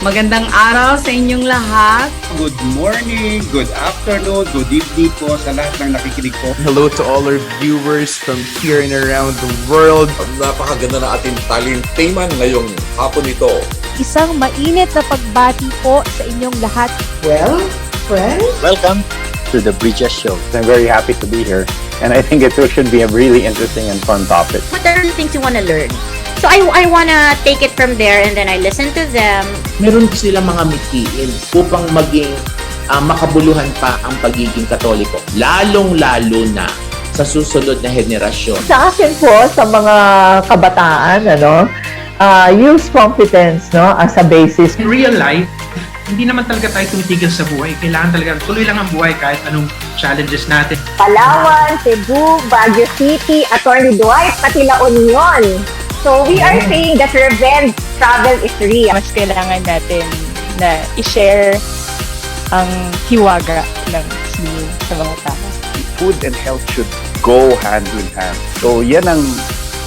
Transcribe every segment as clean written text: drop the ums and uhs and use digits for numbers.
Magandang araw sa inyong lahat. Good morning, good afternoon, good evening po sa lahat ng nakikinig po. Hello to all our viewers from here and around the world. Napakaganda na ating talinteman ngayong hapon ito. Isang mainit na pagbati po sa inyong lahat. Well, friends, welcome to the Bridges Show. I'm very happy to be here, and I think it should be a really interesting and fun topic. What are the things you want to learn? So I want to take it from there and then I listen to them. meron silang mga mitiin upang maging makabuluhan pa ang pagiging Katoliko. Lalong-lalo na sa susunod na henerasyon. Sa akin po, sa mga kabataan, use competence as a basis. In real life, hindi naman talaga tayo tumitigil sa buhay. Kailangan talaga tuloy lang ang buhay kahit anong challenges natin. Palawan, Cebu, Baguio City, Atty. Dwight, pati La Union. So we are saying that revenge travel is real. Mas kailangan natin na i-share ang hiwaga ng sinin sa mga tao. Food and health should go hand in hand. So yan ang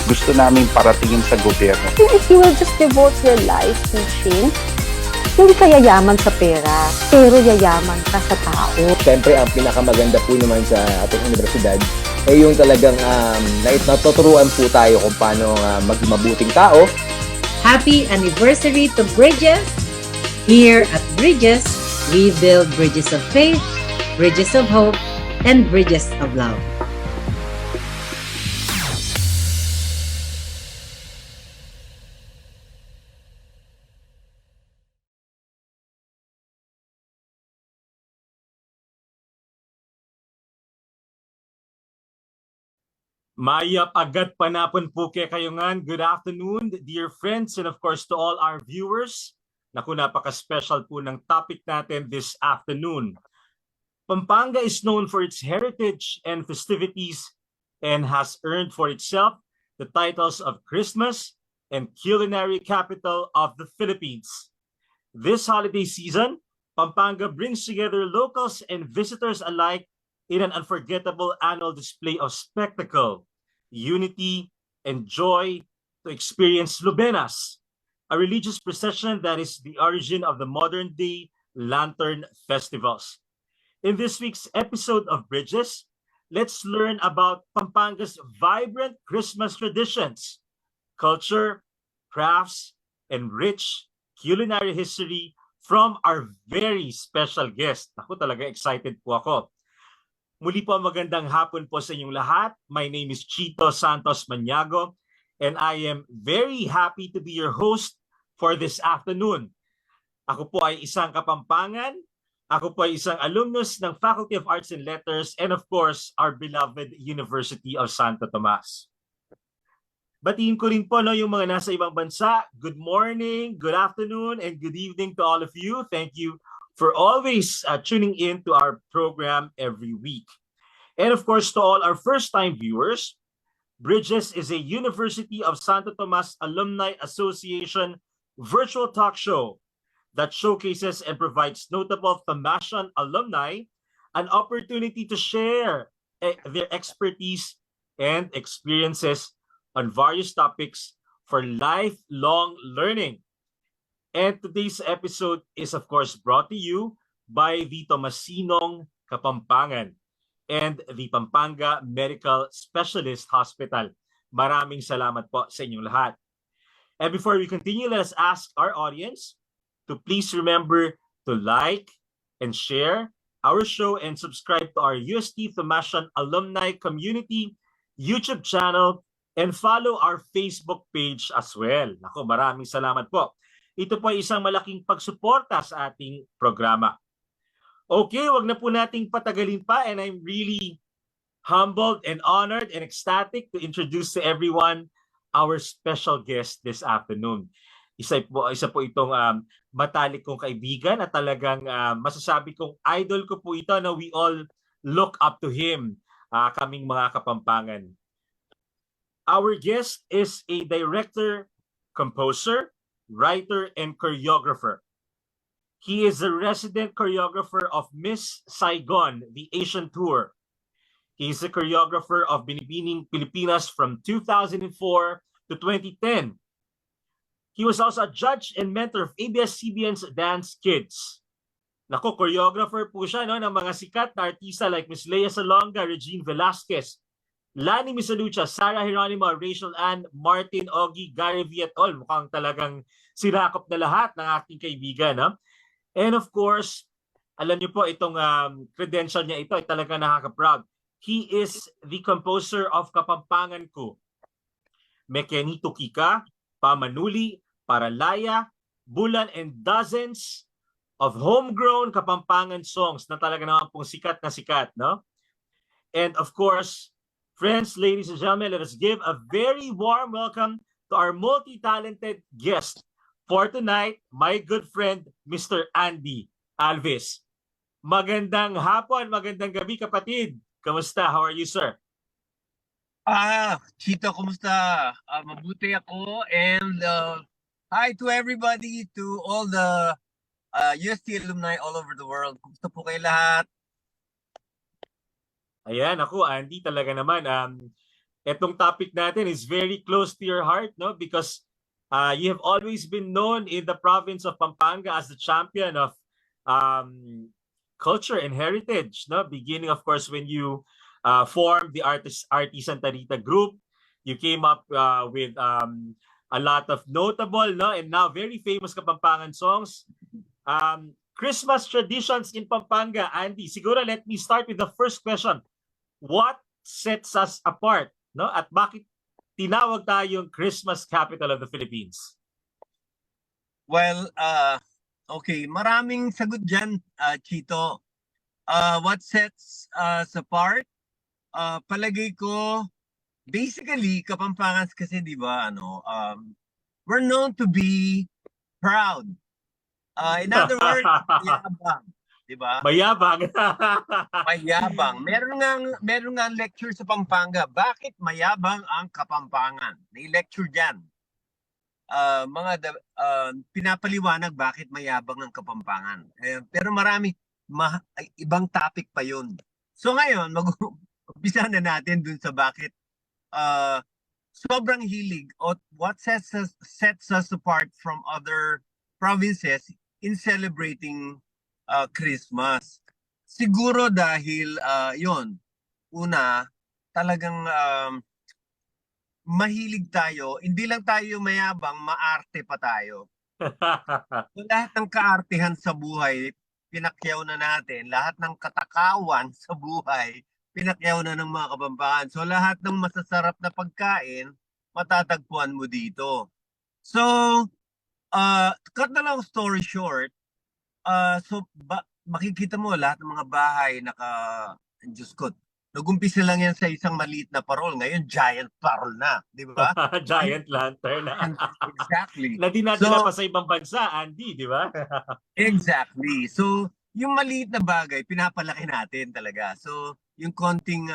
gusto naming paratingin sa gobyerno. If you will just devote your life teaching, hindi ka yayaman sa pera, pero yayaman ka sa tao. Siyempre, ang pinakamaganda po naman sa ating universidad ay yung talagang natuturuan po tayo kung paano maging mabuting tao. Happy anniversary to Bridges! Here at Bridges, we build bridges of faith, bridges of hope, and bridges of love. Mayap agad panapon po kayo ngan. Good afternoon, dear friends, and of course to all our viewers. Naku, napaka-special po ng topic natin this afternoon. Pampanga is known for its heritage and festivities and has earned for itself the titles of Christmas and Culinary Capital of the Philippines. This holiday season, Pampanga brings together locals and visitors alike in an unforgettable annual display of spectacle, unity, and joy to experience Lubenas, a religious procession that is the origin of the modern-day lantern festivals. In this week's episode of Bridges, let's learn about Pampanga's vibrant Christmas traditions, culture, crafts, and rich culinary history from our very special guest. Ako talaga excited po ako. Muli po magandang hapon po sa inyong lahat. My name is Chito Maniago and I am very happy to be your host for this afternoon. Ako po ay isang Kapampangan, ako po ay isang alumnus ng Faculty of Arts and Letters and of course our beloved University of Santo Tomas. Batiin ko rin po yung mga nasa ibang bansa. Good morning, good afternoon, and good evening to all of you. Thank you for always tuning in to our program every week. And of course, to all our first-time viewers, Bridges is a University of Santo Tomas Alumni Association virtual talk show that showcases and provides notable Thomasian alumni an opportunity to share their expertise and experiences on various topics for lifelong learning. And today's episode is of course brought to you by the Tomasinong Kapampangan and the Pampanga Medical Specialist Hospital. Maraming salamat po sa inyong lahat. And before we continue, let us ask our audience to please remember to like and share our show and subscribe to our UST Thomasian Alumni Community YouTube channel and follow our Facebook page as well. Naku, maraming salamat po. Ito po ay isang malaking pagsuporta sa ating programa. Okay, wag na po nating patagalin pa and I'm really humbled and honored and ecstatic to introduce to everyone our special guest this afternoon. Isa po itong matalik kong kaibigan at talagang masasabi kong idol ko po ito na we all look up to him, kaming mga Kapampangan. Our guest is a director, composer, writer, and choreographer. He is a resident choreographer of Miss Saigon, the Asian Tour. He is a choreographer of Binibining Pilipinas from 2004 to 2010. He was also a judge and mentor of ABS-CBN's Dance Kids. Nako, choreographer po siya no, ng mga sikat na artista like Miss Lea Salonga, Regine Velasquez, Lani Misalucha, Sarah Geronimo, Rachel Ann, Martin, Ogie, Gary V. et al. Mukhang talagang sirakop na lahat ng aking kaibigan. No? And of course, alam niyo po, itong credential niya ito ay talaga nakaka-proud. He is the composer of Kapampangan Ko, Mekenito Kika, Pamanuli, Paralaya, Bulan, and dozens of homegrown Kapampangan songs na talaga naman pong sikat na sikat. No? And of course, friends, ladies and gentlemen, let us give a very warm welcome to our multi-talented guest for tonight, my good friend, Mr. Andy Alviz. Magandang hapon, magandang gabi kapatid. Kamusta? How are you, sir? Chito, kumusta? Mabuti ako. And hi to everybody, to all the UST alumni all over the world. Kumusta po kayo lahat? Ayan, ako, Andy, talaga naman. Etong topic natin is very close to your heart, no? Because you have always been known in the province of Pampanga as the champion of culture and heritage, no? Beginning, of course, when you formed the Artisan Tarita group, you came up with a lot of notable, no, and now very famous Kapampangan songs. Christmas traditions in Pampanga, Andy. Siguro let me start with the first question. What sets us apart, no? At bakit tinawag tayong Christmas capital of the Philippines? Well, okay, maraming sagot dyan, Chito. What sets us apart? Palagay ko, basically, Kapampangan kasi, di ba, we're known to be proud. In other words, mayabang, di ba? Mayabang. Mayabang. Meron nga lecture sa Pampanga. Bakit mayabang ang Kapampangan? May lecture dyan. Pinapaliwanag bakit mayabang ang Kapampangan. Pero marami, ibang topic pa yun. So ngayon, mag-umpisa na natin dun sa bakit sobrang hilig o what sets us apart from other provinces in celebrating Christmas. Siguro dahil yon, una, talagang mahilig tayo, hindi lang tayo mayabang, maarte pa tayo. So, lahat ng kaartehan sa buhay, pinakyaw na natin. Lahat ng katakawan sa buhay, pinakyaw na ng mga Kapampangan. So lahat ng masasarap na pagkain, matatagpuan mo dito. So, cut na lang story short, makikita mo lahat ng mga bahay Diyos ko, nag-umpisa lang yan sa isang maliit na parol. Ngayon, giant parol na. Di ba? Giant lantern na. Exactly. Na dinadala pa sa ibang bansa, Andy, di ba? Exactly. So, yung maliit na bagay, pinapalaki natin talaga. So, yung konting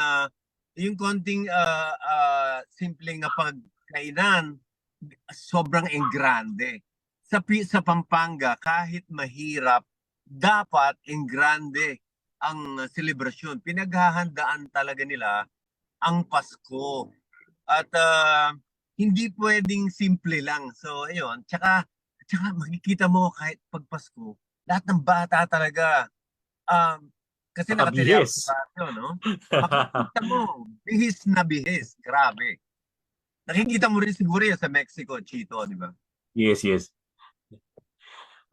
simpleng na pagkainan, sobrang engrande. Sa Pampanga, kahit mahirap, dapat engrande ang selebrasyon. Pinaghahandaan talaga nila ang Pasko. At hindi pwedeng simple lang. So, ayun. Tsaka makikita mo kahit pag Pasko, lahat ng bata talaga. Kasi nakatili ako sa bato, no? Makikita mo, bihis na bihis. Grabe. Nakikita mo rin siguro yan sa Mexico, Chito, di ba? Yes.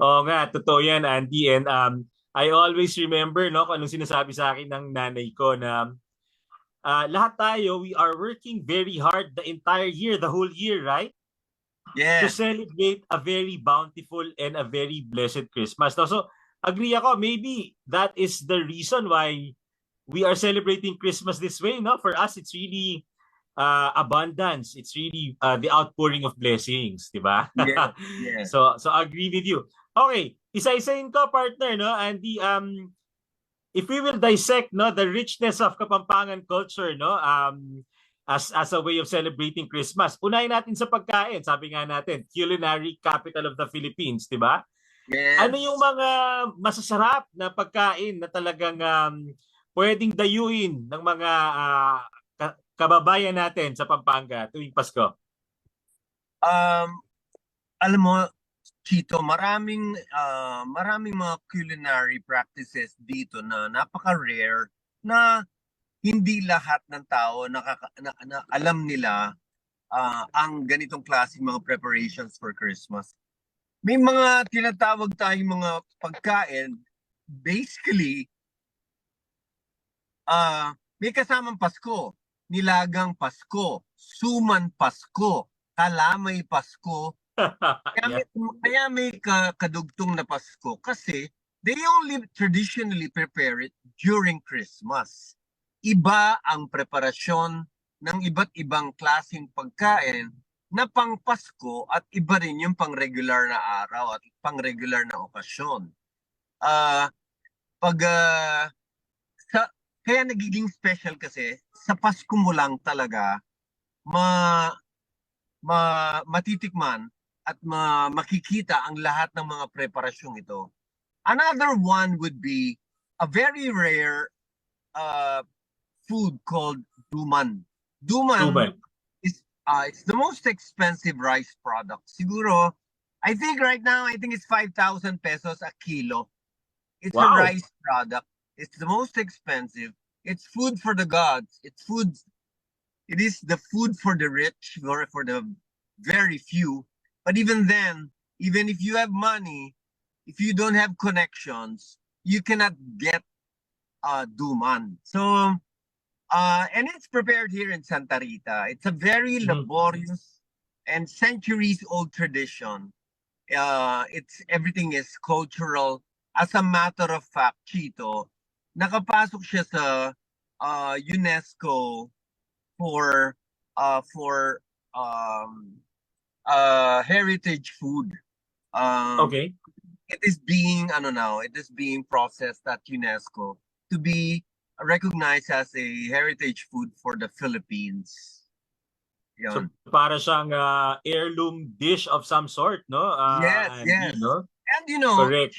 Oo nga, totoo yan, Andy. And I always remember, no, kung anong sinasabi sa akin ng nanay ko na lahat tayo, we are working very hard the entire year, the whole year, right? Yeah. To celebrate a very bountiful and a very blessed Christmas. So, agree ako, maybe that is the reason why we are celebrating Christmas this way, no? For us, it's really abundance. It's really the outpouring of blessings, di ba? Yeah. So agree with you. Okay, isa-isahin ko, partner, no? Andy, if we will dissect, no, the richness of Kapampangan culture, no, as a way of celebrating Christmas, unahin natin sa pagkain. Sabi nga natin, culinary capital of the Philippines, di ba? Yes. Ano yung mga masasarap na pagkain na talagang pwedeng dayuin ng mga kababayan natin sa Pampanga tuwing Pasko? alam mo, Chito, maraming mga culinary practices dito na napaka-rare na hindi lahat ng tao na alam nila ang ganitong klaseng mga preparations for Christmas. May mga tinatawag tayong mga pagkain, basically, may kasamang Pasko, nilagang Pasko, suman Pasko, kalamay Pasko. Kaya may kadugtong na Pasko kasi they only traditionally prepare it during Christmas. Iba ang preparasyon ng iba't ibang klaseng pagkain na pang Pasko at iba rin yung pang regular na araw at pang regular na okasyon. Kaya nagiging special kasi sa Pasko mo lang talaga matitikman at makikita ang lahat ng mga preparasyong ito. Another one would be a very rare food called duman. Duman is it's the most expensive rice product. Siguro, I think right now, it's 5,000 pesos a kilo. It's a rice product. It's the most expensive. It's food for the gods. It is the food for the rich or for the very few. But even then, even if you have money, if you don't have connections, you cannot get duman. So, and it's prepared here in Santa Rita. It's a very laborious and centuries-old tradition. Everything is cultural. As a matter of fact, Chito, nakapasok siya sa UNESCO for heritage food. Okay. It is being processed at UNESCO to be recognized as a heritage food for the Philippines. So para siyang heirloom dish of some sort, no? Yes. No? And correct.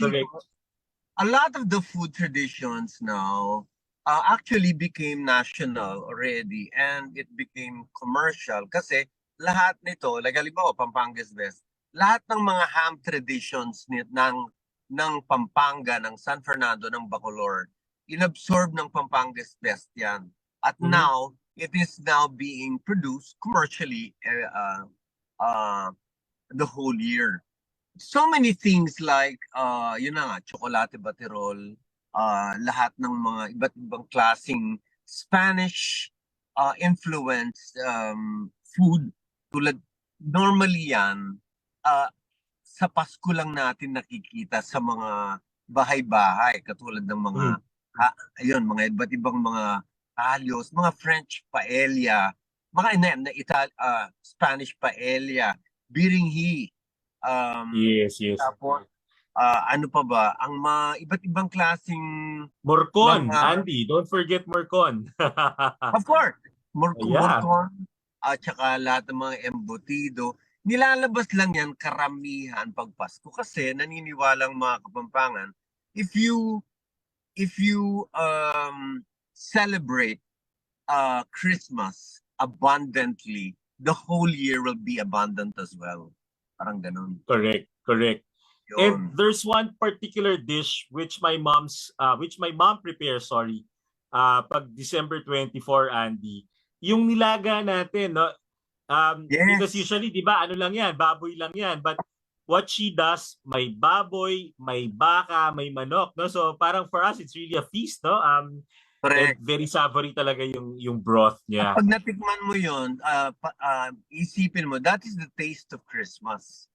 A lot of the food traditions now actually became national already and it became commercial kasi lahat nito, like halimbawa Pampanga's Best, lahat ng mga ham traditions ng Pampanga, ng San Fernando, ng Bacolod, inabsorb ng Pampanga's Best yan. At now, it is now being produced commercially the whole year. So many things like, chocolate baterol, lahat ng mga iba't ibang klaseng Spanish influenced food. Tulad, normally yan, sa Pasko lang natin nakikita sa mga bahay-bahay, katulad ng mga, mga iba't ibang mga talos, mga French paella, mga Spanish paella, biringhi. Yes. Tapos, ano pa ba? Ang iba't ibang klaseng... Morcon, Andy. Don't forget Morcon. Of course. Morcon. At saka lahat ng mga embutido. Nilalabas lang yan karamihan pag Pasko. Kasi naniniwalang mga Kapampangan, if you celebrate Christmas abundantly, the whole year will be abundant as well. Parang ganun. Correct. Yun. And there's one particular dish which my mom prepares, pag December 24, Andy. Yung nilaga natin, no? Because usually, di ba, ano lang yan, baboy lang yan. But what she does, may baboy, may baka, may manok, no? So parang for us, it's really a feast, no? Correct. Very savory talaga yung broth niya. Pag natikman mo yun, isipin mo, that is the taste of Christmas.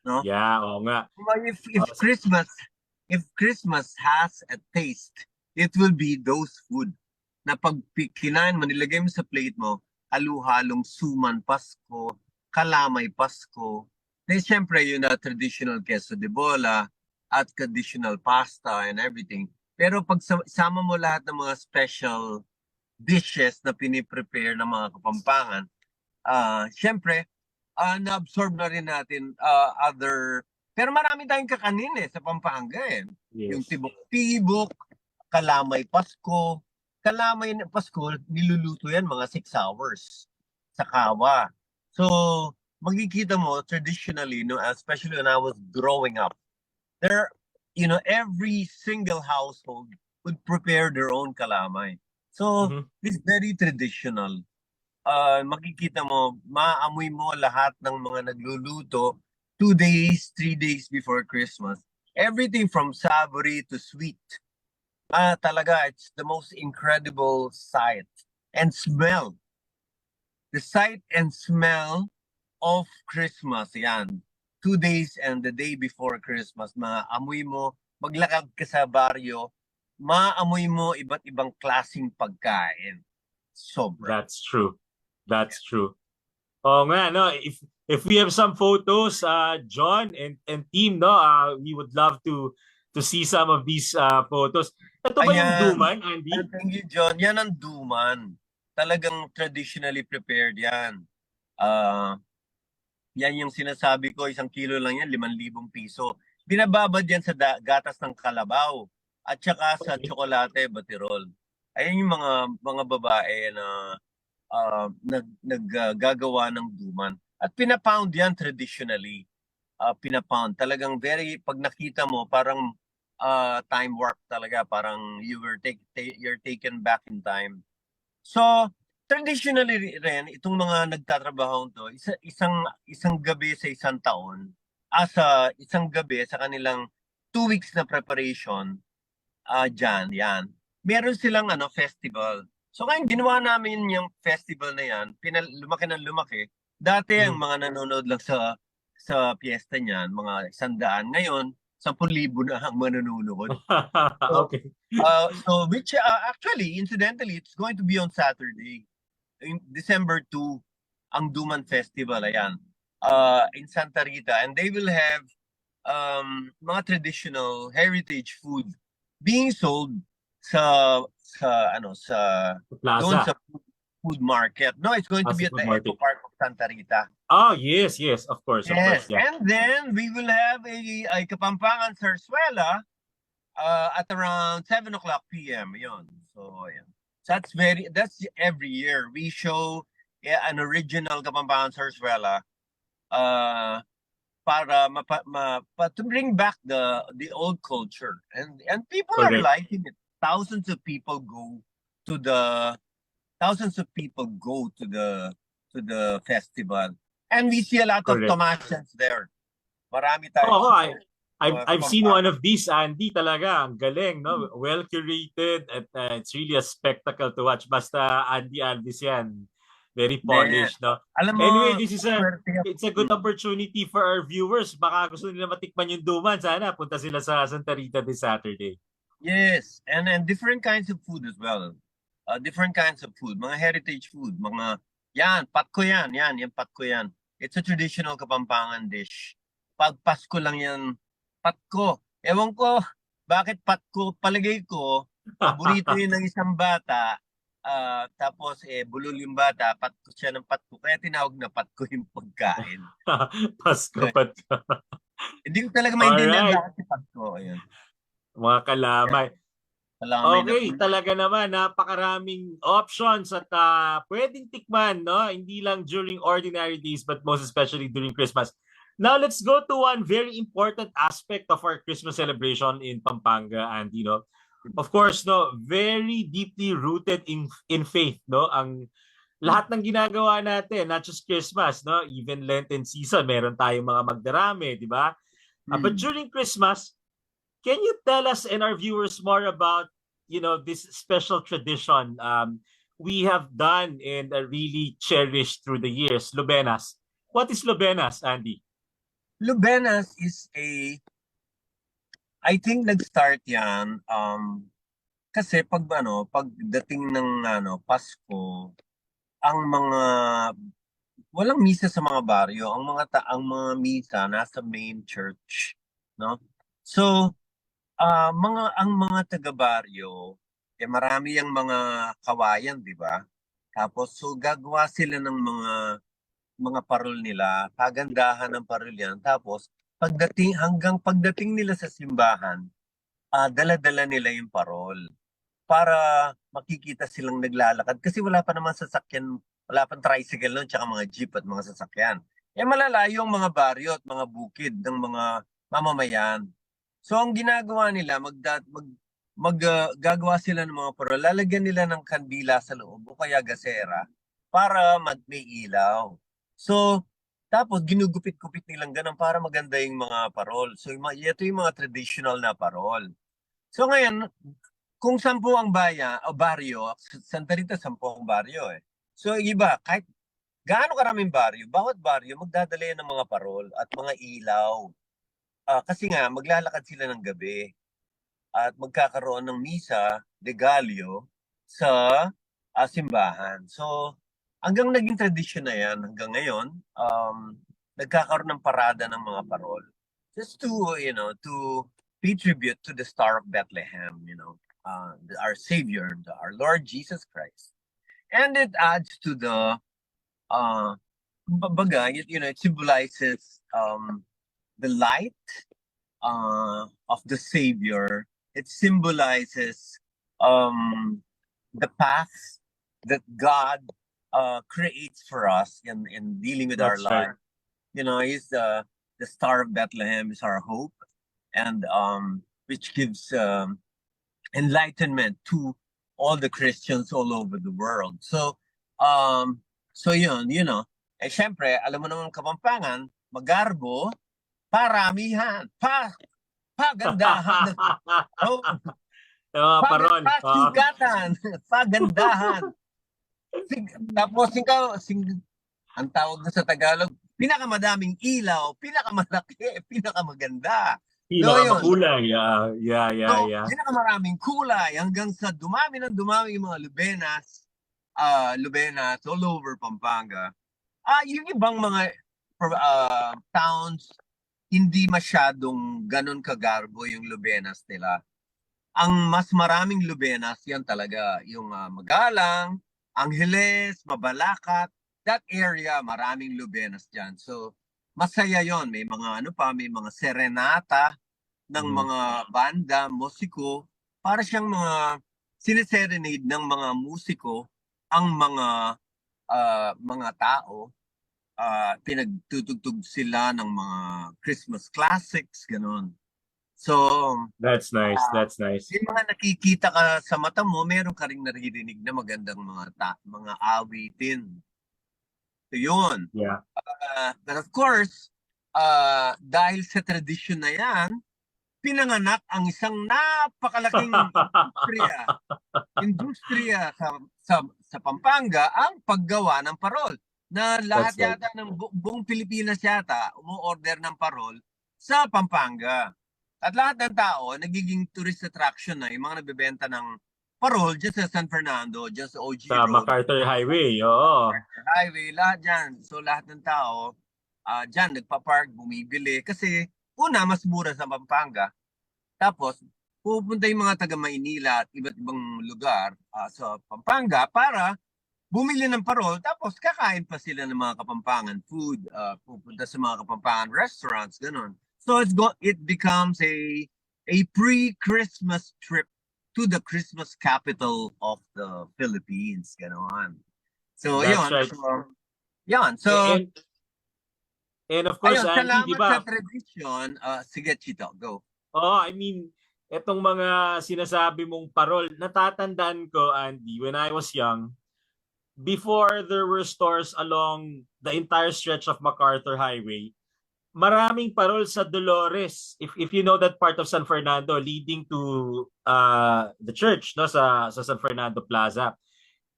No? Yeah, oo nga. If Christmas has a taste, it will be those food na pag kinain mo, nilagay mo sa plate mo, halo-halong suman Pasko, kalamay Pasko. Then syempre yun na traditional queso de bola at traditional pasta and everything. Pero pag sama mo lahat ng mga special dishes na piniprepare ng mga Kapampangan, syempre, na-absorb na rin natin other... Pero marami tayong kakanin sa Pampanga eh. Yes. Yung tibok-tibok, kalamay Pasko. Kalamay Pasko, niluluto yan mga 6 hours sa kawa. So, makikita mo traditionally, no, especially when I was growing up, there, every single household would prepare their own kalamay. So it's very traditional. Makikita mo, maamoy mo lahat ng mga nagluluto 2 days, 3 days before Christmas. Everything from savory to sweet. Talaga, it's the most incredible sight and smell. The sight and smell of Christmas, yan. 2 days and the day before Christmas, maamoy mo, maglakad ka sa baryo, maamoy mo iba't ibang klaseng pagkain. Sobra. That's true. That's true. Oh nga, no, if we have some photos, John and team, no, we would love to see some of these photos. Ito ba yung duman, Andy? Thank you, John. Yan ang duman. Talagang traditionally prepared yan. Yan yung sinasabi ko, 1 kilo lang yan, 5,000 piso. Binababad yan sa gatas ng kalabaw at saka sa tsokolate, batirol. Ayan yung mga babae na naggagawa ng duman. At pinapound yan traditionally. Pinapound. Talagang pag nakita mo, parang time warp talaga. Parang you're taken back in time. So, traditionally rin, itong mga nagtatrabaho to, isang gabi sa isang taon, isang gabi sa kanilang 2 weeks na preparation, yan. Meron silang festival. So ngayon, ginawa namin yung festival na yan, lumaki ng lumaki. Dati ang mga nanonood lang sa piyesta niyan, mga 100. Ngayon, 10,000 na ang manonood. Okay. So which actually, incidentally, it's going to be on Saturday. December 2, ang Duman Festival, ayan, in Santa Rita. And they will have mga traditional heritage food being sold sa Plaza. doon sa food market. No, it's going to be at the Eco Park of Santa Rita. Oh, yes, of course. Yes, Yeah. and then we will have a Kapampangan Sarsuela at around 7 o'clock p.m. Yun. So, yeah. So that's every year. We show an original Kapampangan Sarsuela para to bring back the old culture. And people are liking it. Thousands of people go to the festival. And we see a lot of Thomasians there. Marami tayo. I've seen one of these, Andy, talaga. Ang galing, no? Well curated at it's really a spectacle to watch. Basta Andy Alviz yan. Very polished, no? Alam mo, anyway, it's a good opportunity for our viewers. Baka gusto nila matikman yung duman. Sana punta sila sa Santa Rita this Saturday. Yes, and different kinds of food as well. Different kinds of food, mga heritage food, mga patko yan, patko yan. It's a traditional Kapampangan dish. Pag Pasko lang yan, patko. Ewan ko, bakit patko? Palagay ko, paborito yun ng isang bata, tapos bulol yung bata, patko siya ng patko, kaya tinawag na patko yung pagkain. Pasko, patko. Hindi ko talaga maintindihan bakit si patko. Ayun. Mga kalamay. Okay, talaga naman, napakaraming options at pwedeng tikman, no? Hindi lang during ordinary days, but most especially during Christmas. Now, let's go to one very important aspect of our Christmas celebration in Pampanga, and of course, no, very deeply rooted in faith, no? Ang lahat ng ginagawa natin, not just Christmas, no? Even Lenten season, meron tayong mga magdarame, di ba? But during Christmas, can you tell us and our viewers more about, this special tradition we have done and really cherished through the years, Lubenas? What is Lubenas, Andy? Lubenas is I think nag-start yan kasi pagdating ng Pasko, ang mga walang misa sa mga baryo, ang mga misa nasa main church, no? So ang mga taga-baryo, marami yung mga kawayan, di ba? Tapos, so gagawa sila ng mga parol nila, pagandahan ng parol yan. Tapos, hanggang pagdating nila sa simbahan, dala-dala nila yung parol para makikita silang naglalakad. Kasi wala pa naman sasakyan, wala pang tricycle nun, tsaka mga jeep at mga sasakyan. malalayo ang mga baryo at mga bukid ng mga mamamayan. So ang ginagawa nila, gagawa sila ng mga parol, lalagyan nila ng kandila sa loob o kaya gasera para may ilaw. So, tapos ginugupit-gupit nilang ganun para maganda yung mga parol. So ito yung mga traditional na parol. So ngayon, kung 10 ang baryo, Santa Rita 10 ang baryo eh. So iba, kahit gaano karaming baryo, bawat baryo magdadala yan ng mga parol at mga ilaw. Kasi nga, maglalakad sila ng gabi at magkakaroon ng misa de Gallo sa simbahan. So, hanggang naging tradisyon na yan, hanggang ngayon, nagkakaroon ng parada ng mga parol. Just to, to pay tribute to the Star of Bethlehem, our Savior, our Lord Jesus Christ. And it adds to the, it symbolizes the light of the Savior. It symbolizes the path that God creates for us in dealing with our life. He's the Star of Bethlehem is our hope, and which gives enlightenment to all the Christians all over the world. So yun, syempre, alam mo naman Kapampangan, magarbo, paramihan, pagandahan. Parol. Pasugatan, pagandahan. Tapos ang tawag na sa Tagalog, pinakamadaming ilaw, pinakamalaki, pinakamaganda. Pinakakulay. Pinakamaraming kulay hanggang sa dumami yung mga Lubenas all over Pampanga. Yung ibang mga towns, hindi masyadong ganun kagarbo yung Lubenas nila. Ang mas maraming Lubenas, yan talaga, yung Magalang, Angeles, Mabalacat, that area, maraming Lubenas dyan. So, masaya yon. May mga may mga serenata ng mga banda, musiko, para siyang mga sineserenade ng mga musiko ang mga tao. Pinagtutugtog sila ng mga Christmas classics, ganun. So, that's nice. Yung mga nakikita ka sa mata mo, meron ka ring naririnig na magandang mga awitin. So, yun. Yeah. But of course, dahil sa tradisyon na yan, pinanganak ang isang napakalaking industriya sa Pampanga, ang paggawa ng parol. Na lahat yata ng buong Pilipinas yata umu-order ng parol sa Pampanga. At lahat ng tao, nagiging tourist attraction na yung mga nagbebenta ng parol dyan sa San Fernando, dyan sa OG sa Road. MacArthur Highway, oo. Highway, lahat dyan. So lahat ng tao, dyan nagpa-park, bumibili. Kasi una, mas mura sa Pampanga. Tapos, pupunta yung mga taga-Maynila at iba't ibang lugar sa Pampanga para bumili ng parol. Tapos kakain pa sila ng mga Kapampangan food, pupunta sa mga Kapampangan restaurants, ganun. So it becomes a pre-Christmas trip to the Christmas capital of the Philippines, gano'n. So, That's yun. right. So, yun. So, and of course, ayun, Andy, salamat di ba? sa tradition. Sige, Chito, go. I mean, etong mga sinasabi mong parol, natatandaan ko, Andy, when I was young, before there were stores along the entire stretch of MacArthur Highway, maraming parol sa Dolores. If you know that part of San Fernando leading to the church, no, sa San Fernando Plaza.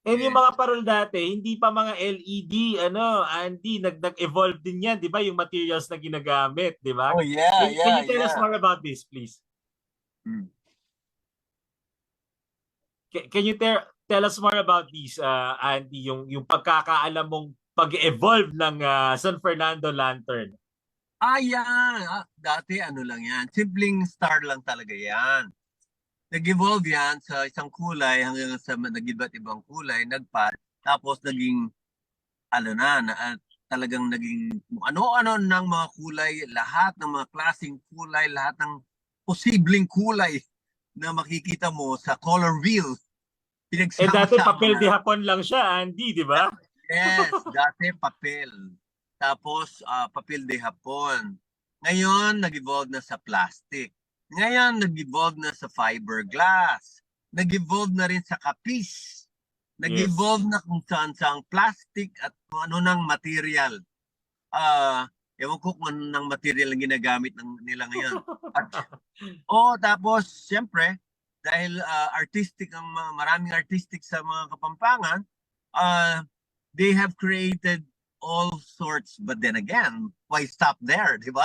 And yung mga parol dati, hindi pa mga LED, Andy, nag-evolve din yan, di ba? Yung materials na ginagamit, di ba? Oh, yeah, Can you tell us more about this, please? Can you tell us more about this, Andy, yung pagkakaalam mong pag-evolve ng San Fernando Lantern? Yan. Dati lang yan. Simpleng star lang talaga yan. Nag-evolve yan sa isang kulay hanggang sa nag-iba't ibang kulay, tapos naging, talagang naging ano-ano ng mga kulay, lahat ng mga klaseng kulay, lahat ng posibleng kulay na makikita mo sa color wheel. Dati papel di hapon lang siya, Andy, di ba? Yes, dati papel. tapos papel de hapon. Ngayon, nag-evolve na sa plastic. Ngayon, nag-evolve na sa fiberglass. Nag-evolve na rin sa kapis. Nag-evolve na kung saan-saang plastic at kung ano ng material. Ewan ko kung ano ng material ang ginagamit nila ngayon. Tapos, siyempre, dahil artistic maraming artistic sa mga Kapampangan, they have created all sorts. But then again, why stop there, di ba?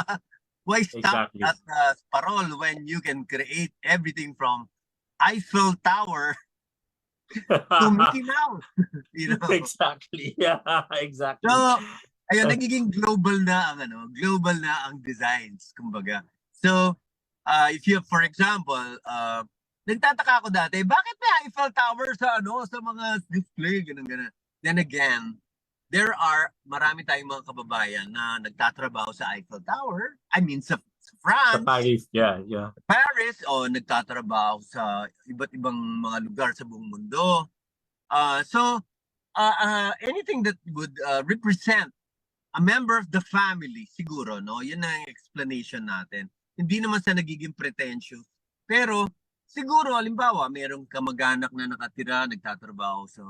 Why stop at parol when you can create everything from Eiffel Tower to Mickey Mouse? You know? Exactly. Yeah, exactly. So, ayun, nagiging global na ang designs, kumbaga. So, if you, for example, nagtataka ako dati, bakit may Eiffel Tower sa mga display, ganun. Then again, marami tayong mga kababayan na nagtatrabaho sa Eiffel Tower. I mean, sa France. Sa Paris, yeah. Paris, o nagtatrabaho sa iba't ibang mga lugar sa buong mundo. Anything that would represent a member of the family, siguro, no? Yun ang explanation natin. Hindi naman sa nagiging pretentious. Pero, siguro, halimbawa, merong kamag-anak na nakatira, nagtatrabaho sa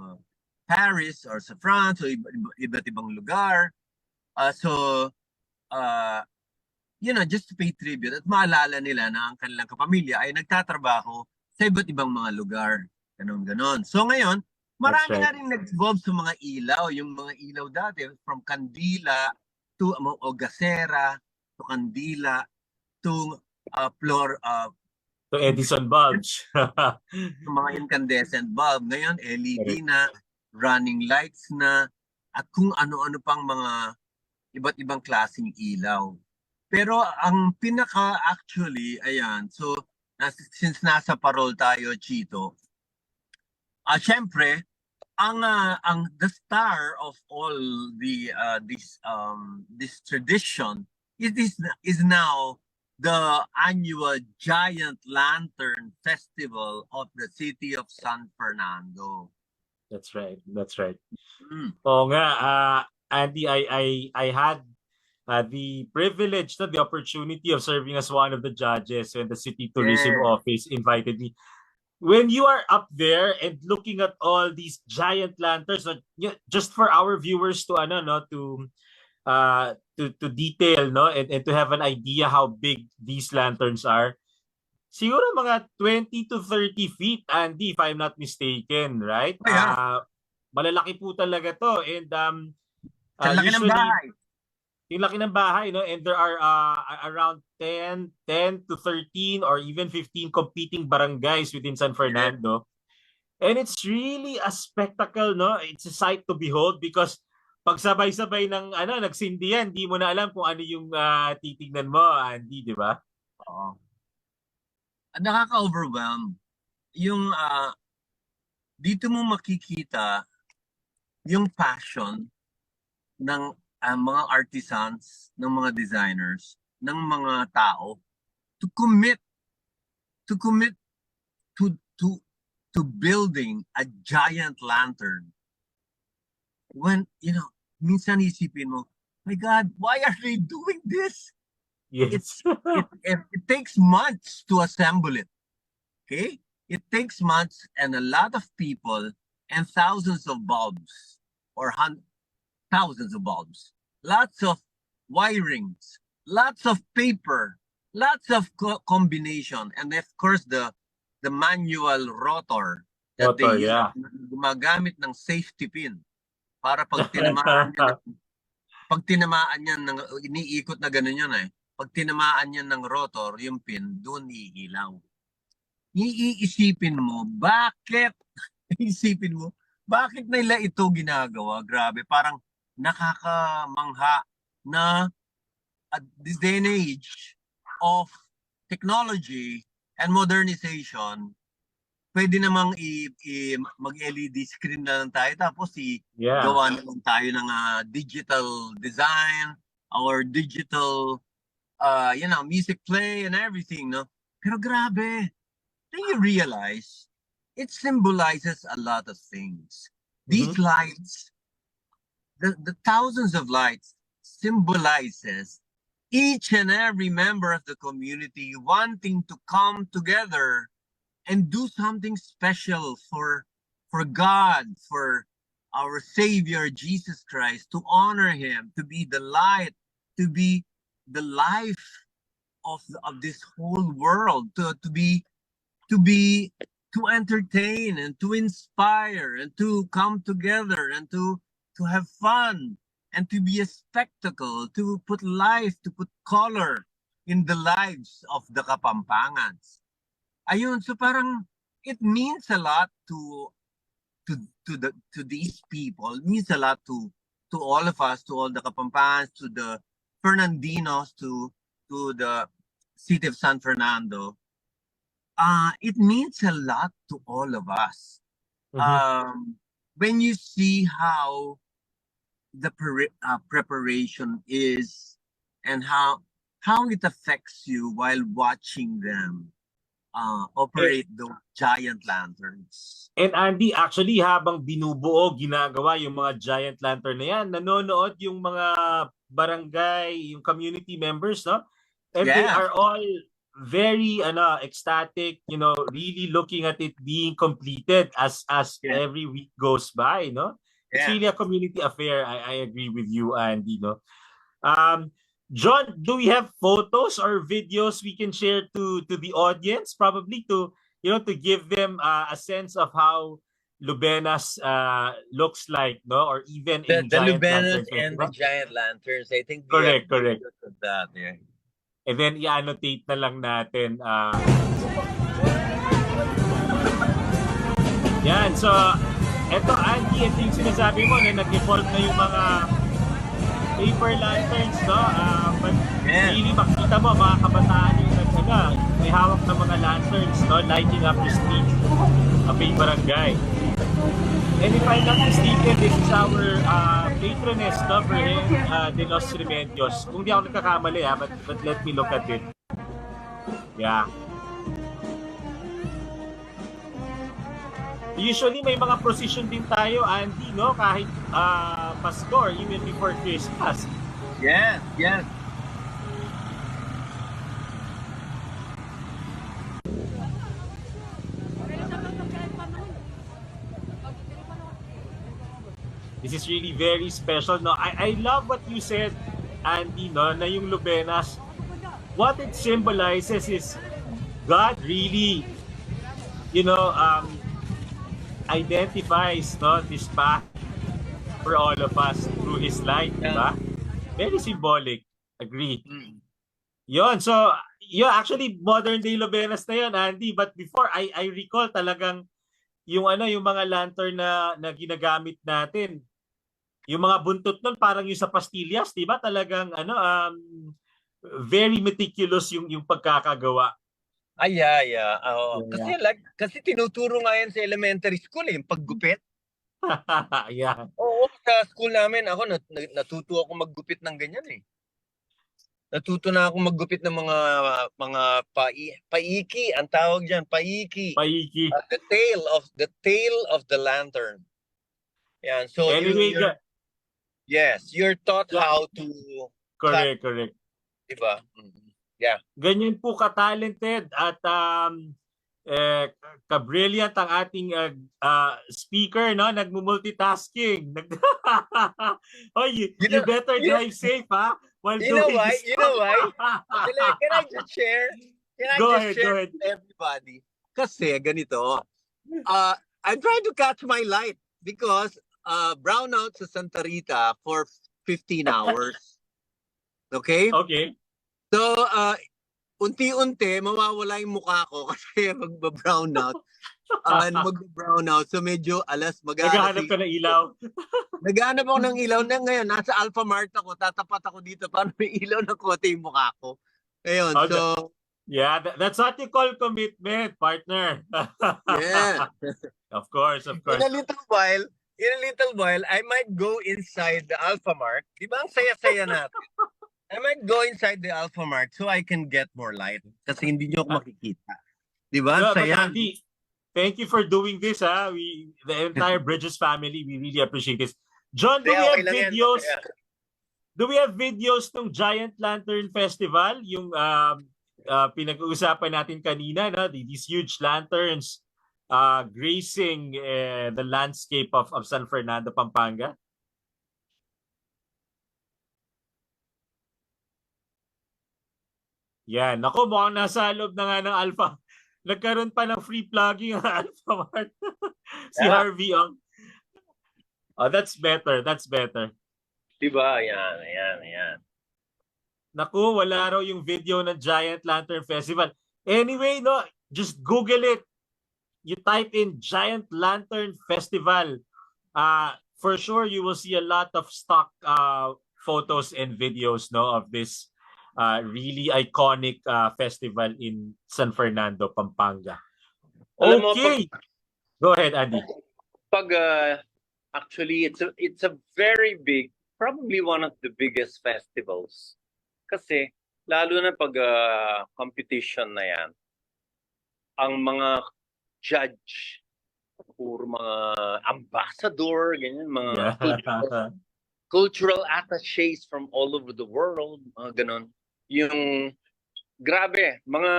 Paris or sa France o iba't ibang lugar. Just to pay tribute at maalala nila na ang kanilang kapamilya ay nagtatrabaho sa iba't ibang mga lugar. Ganon. So ngayon, marami na rin nag-evolve sa mga ilaw. Yung mga ilaw dati, from kandila to gasera, to kandila, to to Edison bulbs. mga incandescent bulb. Ngayon, LED na, running lights na, at kung ano-ano pang mga iba't ibang klaseng ilaw. Pero ang pinaka-actually, ayan, so since nasa parol tayo, Chito, syempre, the star of all this tradition is now the annual Giant Lantern Festival of the city of San Fernando. That's right. Oo nga, Andy, I had the privilege, the opportunity of serving as one of the judges when the City Tourism Office invited me. When you are up there and looking at all these giant lanterns, just for our viewers to detail, no, and to have an idea how big these lanterns are. Siguro mga 20 to 30 feet, Andy, if I'm not mistaken, right? Malalaki po talaga to. And laki ng bahay. Yung laki ng bahay, no? And there are around 10 to 13 or even 15 competing barangays within San Fernando. And it's really a spectacle, no? It's a sight to behold because pag sabay-sabay ng nagsindihan, di mo na alam kung ano yung titignan mo, Andy, di ba? Oo. Nakaka-overwhelm. Yung dito mo makikita yung passion ng mga artisans, ng mga designers, ng mga tao to commit to building a giant lantern. When, minsan isipin mo, my God, why are they doing this? Yes. It takes months to assemble it. Okay? It takes months and a lot of people and thousands of bulbs or thousands of bulbs. Lots of wirings, lots of paper, lots of combination, and of course the manual rotor that they gumagamit ng safety pin para pag tinamaan yan ng iniikot na ganun yun Pag tinamaan yan ng rotor, yung pin, doon iilaw. Iisipin mo, bakit? Bakit nila ito ginagawa? Grabe, parang nakakamangha na at this day and age of technology and modernization, pwede namang mag-LED screen na lang tayo tapos gawa naman tayo ng digital design or digital music play and everything, no? Pero grabe, do you realize it symbolizes a lot of things? These lights, the thousands of lights symbolizes each and every member of the community wanting to come together and do something special for God, for our Savior Jesus Christ, to honor Him, to be the light, to be the life of this whole world, to entertain and to inspire and to come together and to have fun and to be a spectacle, to put life, to put color in the lives of the Kapampangans. Ayun, so parang it means a lot to these people. It means a lot to all of us, to all the Kapampangans, to the Fernandinos, to the city of San Fernando. It means a lot to all of us. When you see how the preparation is and how it affects you while watching them operate those giant lanterns. And Andy, actually habang binubuo, ginagawa yung mga giant lantern na yan, nanonood yung mga barangay, yung community members, no? And they are all very ecstatic, really looking at it being completed as every week goes by, no? It's really a community affair. I agree with you, Andy, no? John, do we have photos or videos we can share to the audience, probably to give them a sense of how Lubenas looks like, no? Or even The in giant Lubenas lanterns, and diba? the giant lanterns, I think Correct. that, yeah. And then i-annotate na lang natin. Yan, so eto Andy, ito yung sinasabi mo na nag-default na yung mga paper lanterns, no? But really makita mo, mga kabataan yung may hawak na mga lanterns, no? Lighting up the streets of a barangay. And if I'm not mistaken, this is our patroness, no? Berhen de los Remedios. Kung di ako nagkakamali, but let me look at it. Yeah. Usually may mga procession din tayo, Andy, no? Kahit Pasko or even before Christmas. Yes. This is really very special, no? I love what you said, Andy, no? Na yung Lubenas, what it symbolizes is God really, identifies, no, this path for all of us through His light, diba? Very symbolic. Agree. Yon, so actually modern day Lubenas na yon, Andy, but before I recall talagang yung mga lantern na ginagamit natin. Yung mga buntot nun parang yung sa pastillas, diba? Talagang very meticulous yung pagkakagawa. Yeah. Kasi tinuturo nga yan sa elementary school, yung paggupit. Yeah. Oo, sa school namin, ako natuto ako maggupit ng ganyan eh. Natuto na ako maggupit ng mga paiki, ang tawag diyan, paiki. The tail of the lantern. Yan, so anyway, you're taught how to correct. Diba? Yeah. Ganyan po ka-talented at ka-brilliant ang ating speaker, no? Nagmo-multitasking. You better drive safe, ha? You know why? Can I just share? Go ahead. To everybody? Kasi ganito, I'm trying to catch my light because brownout sa Santa Rita for 15 hours. Okay? So, unti-unti, mawawala yung mukha ko kasi magba-brownout. Mag-brownout. So, medyo naghahanap ka ng ilaw? Naghahanap ako ng ilaw. Ngayon, nasa Alpha Mart ako. Tatapat ako dito. Paano may ilaw ng kote yung mukha ko? Ngayon, so... Yeah, that's what you call commitment, partner. Yeah. Of course. In a little while, I might go inside the Alpha Mart. Di ba ang saya-saya natin? I might go inside the Alpha Mart so I can get more light kasi hindi nyo ako makikita. Di ba? Saya. Andy, thank you for doing this, ha? The entire Bridges family, we really appreciate this. John, do we have videos? Do we have videos ng Giant Lantern Festival? Yung pinag-uusapan natin kanina, no? These huge lanterns gracing the landscape of San Fernando, Pampanga? Yan. Ako, mukhang nasa loob na nga ng Alpha. Nagkaroon pa ng free plugging ang Alpha Mart. Si Harvey. Oh, that's better. That's better. Diba? Yan. Naku, wala raw yung video ng Giant Lantern Festival. Anyway, no, just Google it. You type in Giant Lantern Festival. For sure, you will see a lot of stock photos and videos, no, of this really iconic festival in San Fernando, Pampanga. Alam mo, Okay. Go ahead, Andy. Actually, it's a very big, probably one of the biggest festivals. Kasi lalo na pag competition na yan, ang mga judge, puro mga ambassador, ganyan, mga cultural attachés from all over the world, mga ganon. Yung grabe, mga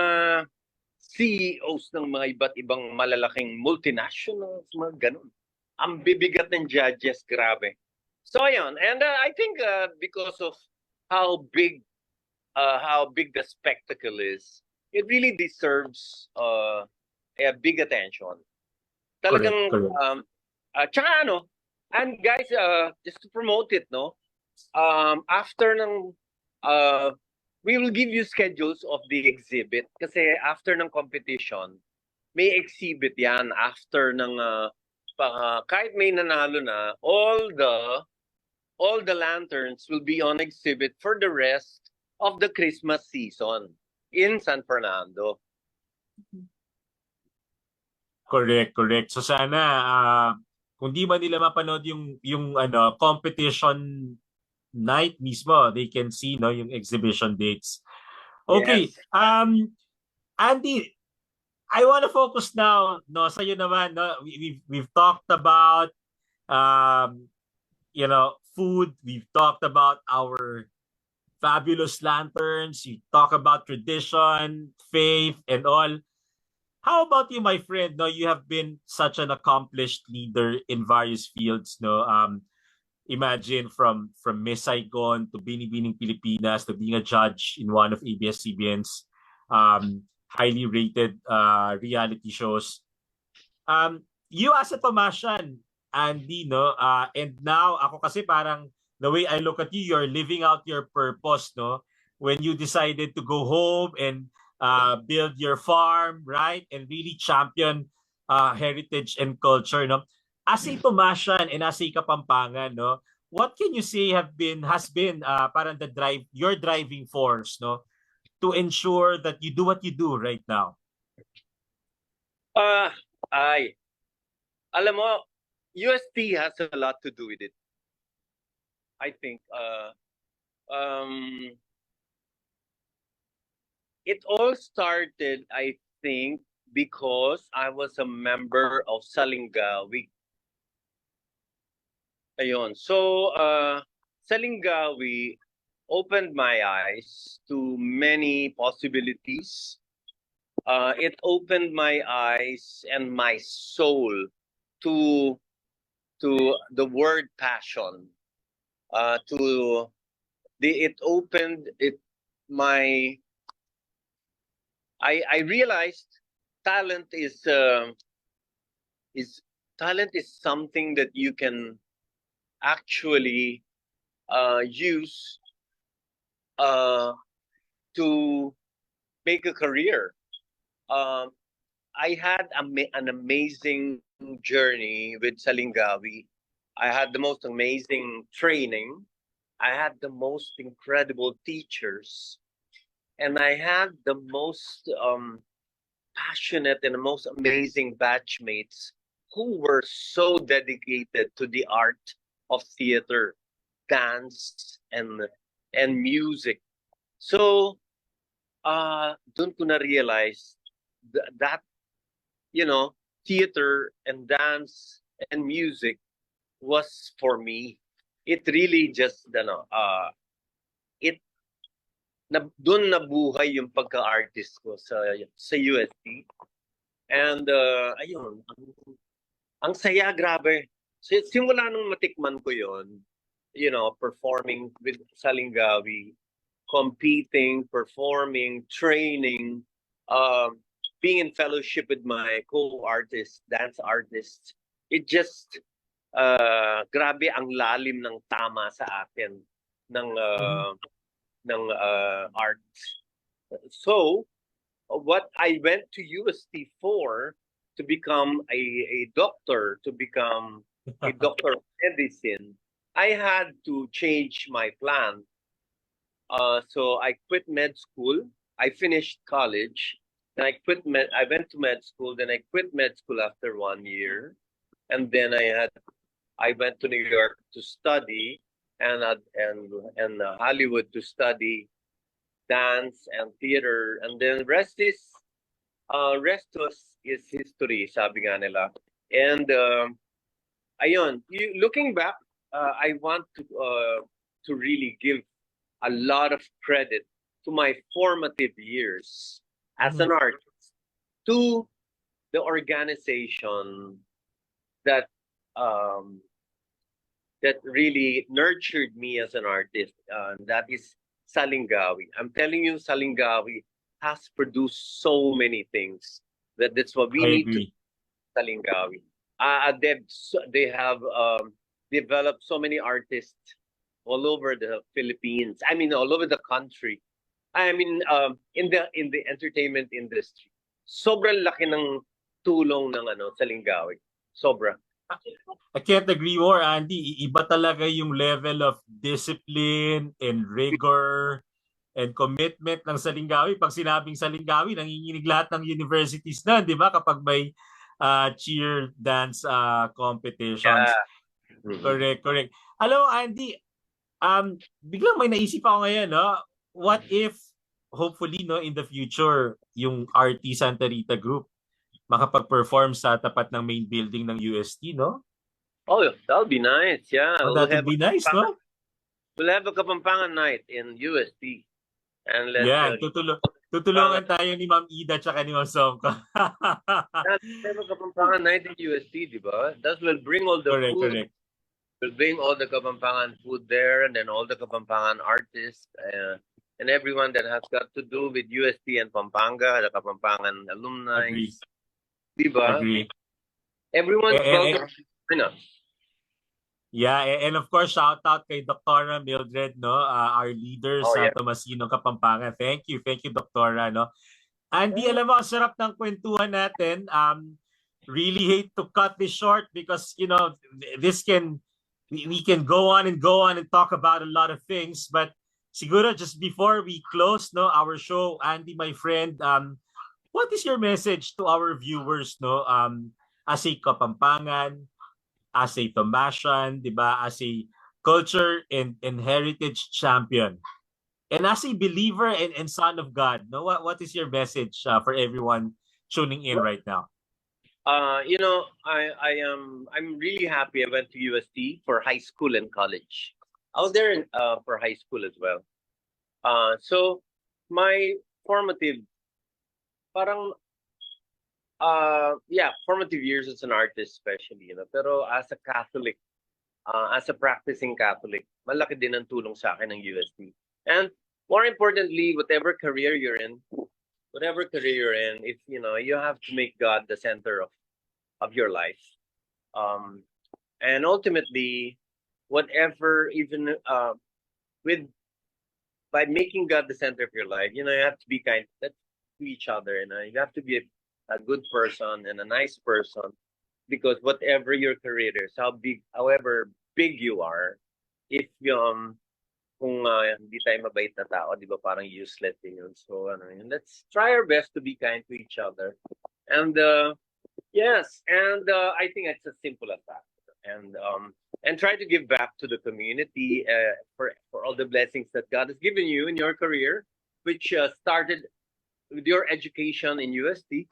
CEOs ng mga iba't ibang malalaking multinationals, mga ganon. Ang bibigat ng judges, grabe. So ayun, and I think because of how big the spectacle is, it really deserves a big attention. Talagang tsaka ano, and guys, just to promote it, no, after ng we will give you schedules of the exhibit kasi after ng competition may exhibit yan after ng kahit may nanalo na, all the lanterns will be on exhibit for the rest of the Christmas season in San Fernando. Correct. So sana kung di man nila mapanood yung competition night mismo, they can see, no, yung exhibition dates. Okay. Yes. Andy, I want to focus now, no, sa iyo naman, no. We've talked about food, we've talked about our fabulous lanterns, you talk about tradition, faith, and all. How about you, my friend? No, you have been such an accomplished leader in various fields, no. Imagine from Miss Saigon to Binibining Pilipinas to being a judge in one of ABS-CBN's highly rated reality shows. You as a Thomasian, Andy, no, and now ako kasi parang the way I look at you, you're living out your purpose, no, when you decided to go home and build your farm, right, and really champion heritage and culture, no. As a Thomasian and as a Kapampangan, no, what can you say has been parang your driving force, no, to ensure that you do what you do right now? Alam mo, UST has a lot to do with it. I think it all started, I think, because I was a member of Salingawi. Ayun. So, Salingawi opened my eyes to many possibilities. It opened my eyes and my soul to the word passion. It opened I realized talent is something that you can actually use to make a career. I had an amazing journey with Salingawi. I had the most amazing training. I had the most incredible teachers. And I had the most passionate and the most amazing batchmates who were so dedicated to the art of theater, dance, and music. So, doon ko na realize that, theater and dance and music was for me. It really just, it doon nabuhay yung pagka-artist ko sa UST. And ayun, ang saya, grabe. Simula nung matikman ko yon, performing with Salingawi, competing, performing, training, being in fellowship with my co-artists, dance artists. It just, grabe ang lalim ng tama sa akin ng art. So, what I went to UST for, to become a doctor, to become a doctor of medicine, I had to change my plan. So I quit med school. I finished college. Then I went to med school. Then I quit med school after 1 year, and then I went to New York to study, and Hollywood to study dance and theater, and then rest was history, sabi nga nila. And ayun, looking back, I want to really give a lot of credit to my formative years as an artist, to the organization that really nurtured me as an artist. That is Salingawi. I'm telling you, Salingawi has produced so many things. That's what we need to do. Salingawi. They have developed so many artists all over the Philippines. I mean, all over the country. I mean, in the entertainment industry. Sobrang laki ng tulong ng Salingawi. Sobra. I can't agree more, Andy. Iba talaga yung level of discipline and rigor and commitment ng Salingawi. Pag sinabing Salingawi, nanginginig lahat ng universities na, di ba? Kapag may cheer dance competitions. Yeah. Correct. Hello, Andy. Biglang may naisip ako ngayon, no? What if, hopefully, no, in the future, yung RT Santa Rita Group makapag-perform sa tapat ng main building ng UST, no? Oh, that'll be nice, yeah. Oh, that would be nice, no? We'll have a Kapampangan night in UST. And let's, tutulungan tayo ni Ma'am Ida tsaka ni Ma'am Somka. We'll have a Kapampangan night in UST, di ba? That will bring all the food. Correct. We'll bring all the Kapampangan food there, and then all the Kapampangan artists, and everyone that has got to do with UST and Pampanga, the Kapampangan alumni. Agree. Diba? Agree. Everyone's welcome. Yeah, and of course, shout out kay Dr. Mildred, no, our leader sa Tomasinong Kapampangan. Thank you, Dr. No. Andy, alam mo, ang sarap ng kwentuhan natin. Really hate to cut this short because we can go on and talk about a lot of things. But siguro just before we close, no, our show, Andy, my friend, what is your message to our viewers, no? As a Kapampangan, as a Thomasian, di ba? As a culture and heritage champion, and as a believer and son of God, no? What is your message for everyone tuning in right now? I'm really happy I went to UST for high school and college. I was there for high school as well. So my formative formative years as an artist especially, pero as a Catholic, as a practicing Catholic, malaki din ang tulong sa akin ng UST. And more importantly, whatever career you're in, if you have to make God the center of your life. And ultimately, whatever, even by making God the center of your life, you have to be kind to each other, and you have to be a good person and a nice person, because whatever your career is, however big you are, if kung hindi tayo mabait na tao, di ba, parang useless din yun. So let's try our best to be kind to each other, and I think it's as simple as that, and try to give back to the community for all the blessings that God has given you in your career, which started with your education in UST.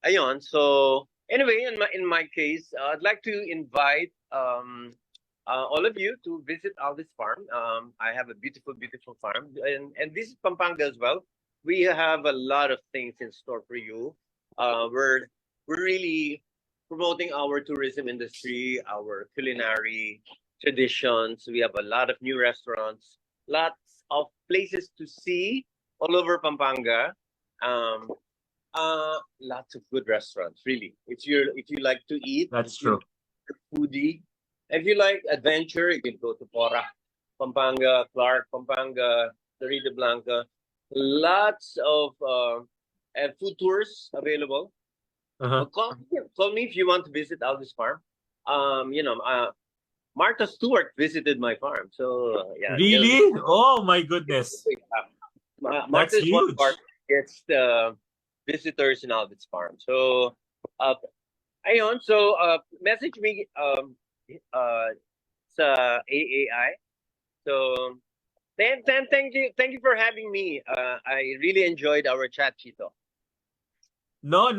Ayon. So anyway, in my case, I'd like to invite all of you to visit Alviz farm. I have a beautiful, beautiful farm, and visit Pampanga as well. We have a lot of things in store for you. We're really promoting our tourism industry, our culinary traditions. We have a lot of new restaurants, lots of places to see all over Pampanga. Lots of good restaurants, really. If you like to eat, That's true. Foodie. If you like adventure, you can go to Pora, Pampanga, Clark, Pampanga, Florida Blanca. Lots of food tours available. Call me if you want to visit Alviz farm. Martha Stewart visited my farm, so yeah. Really? Oh my goodness. Martha's one of our biggest visitors in Alviz farm. So, ayun. So, message me sa AAI. So, thank you for having me. I really enjoyed our chat, Chito. No.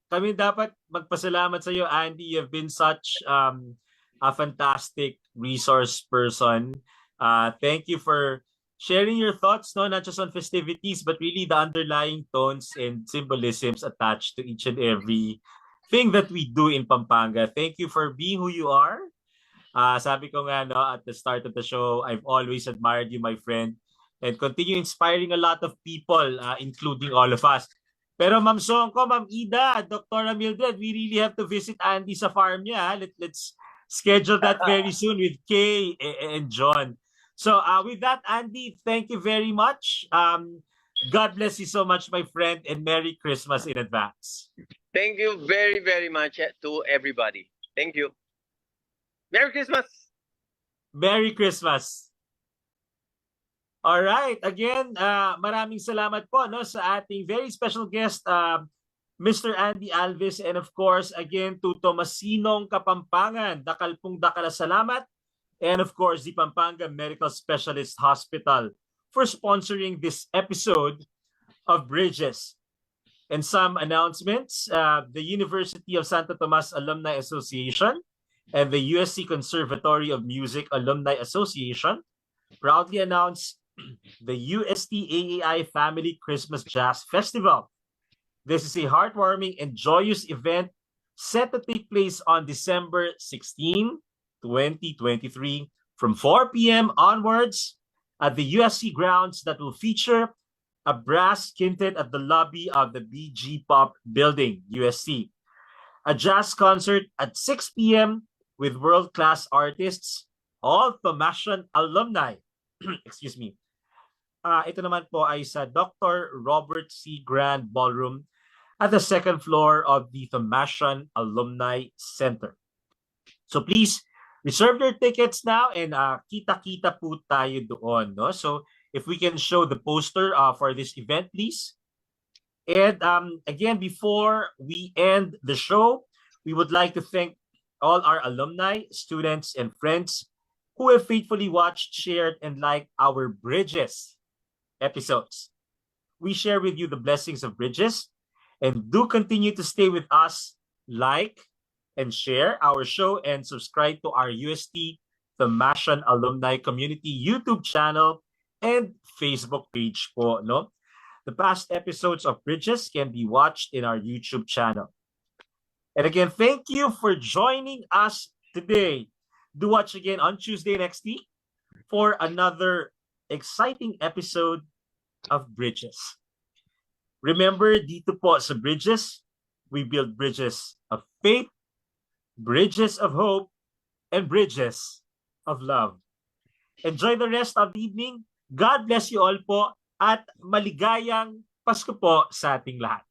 Kami dapat magpasalamat sa iyo, Andy. You've been such a fantastic resource person. Thank you for sharing your thoughts, no, not just on festivities, but really the underlying tones and symbolisms attached to each and every thing that we do in Pampanga. Thank you for being who you are. Sabi ko nga, no, at the start of the show, I've always admired you, my friend, and continue inspiring a lot of people, including all of us. Pero Ma'am Songko, Ma'am Ida, Dr. Mildred, we really have to visit Andy sa farm niya. Let's schedule that very soon with Kay and John. So with that, Andy, thank you very much. God bless you so much, my friend, and Merry Christmas in advance. Thank you very, very much to everybody. Thank you. Merry Christmas! Merry Christmas! All right. Again, maraming salamat po, no, sa ating very special guest, Mr. Andy Alviz, and of course, again, to Tomasinong Kapampangan, dakal salamat, and of course, the Pampanga Medical Specialist Hospital for sponsoring this episode of Bridges. And some announcements, the University of Santo Tomas Alumni Association and the USC Conservatory of Music Alumni Association proudly announced the USTAAI Family Christmas Jazz Festival. This is a heartwarming and joyous event set to take place on December 16, 2023 from 4 p.m. onwards at the USC grounds that will feature a brass quintet at the lobby of the BG Pop Building, USC. A jazz concert at 6 p.m. with world-class artists, all Thomasian alumni. Excuse me. Ito naman po ay sa Dr. Robert C. Grand Ballroom at the second floor of the Thomasian Alumni Center. So please reserve your tickets now and kita-kita po tayo doon. No? So if we can show the poster for this event, please. And again, before we end the show, we would like to thank all our alumni, students, and friends who have faithfully watched, shared, and liked our Bridges episodes. We share with you the blessings of Bridges, and do continue to stay with us, like and share our show, and subscribe to our UST Thomasian Alumni Community YouTube channel and Facebook page po, no? The past episodes of Bridges can be watched in our YouTube channel. And again, thank you for joining us today. Do watch again on Tuesday next week for another exciting episode of Bridges. Remember, dito po sa Bridges, we build bridges of faith, bridges of hope, and bridges of love. Enjoy the rest of the evening. God bless you all po at maligayang Pasko po sa ating lahat.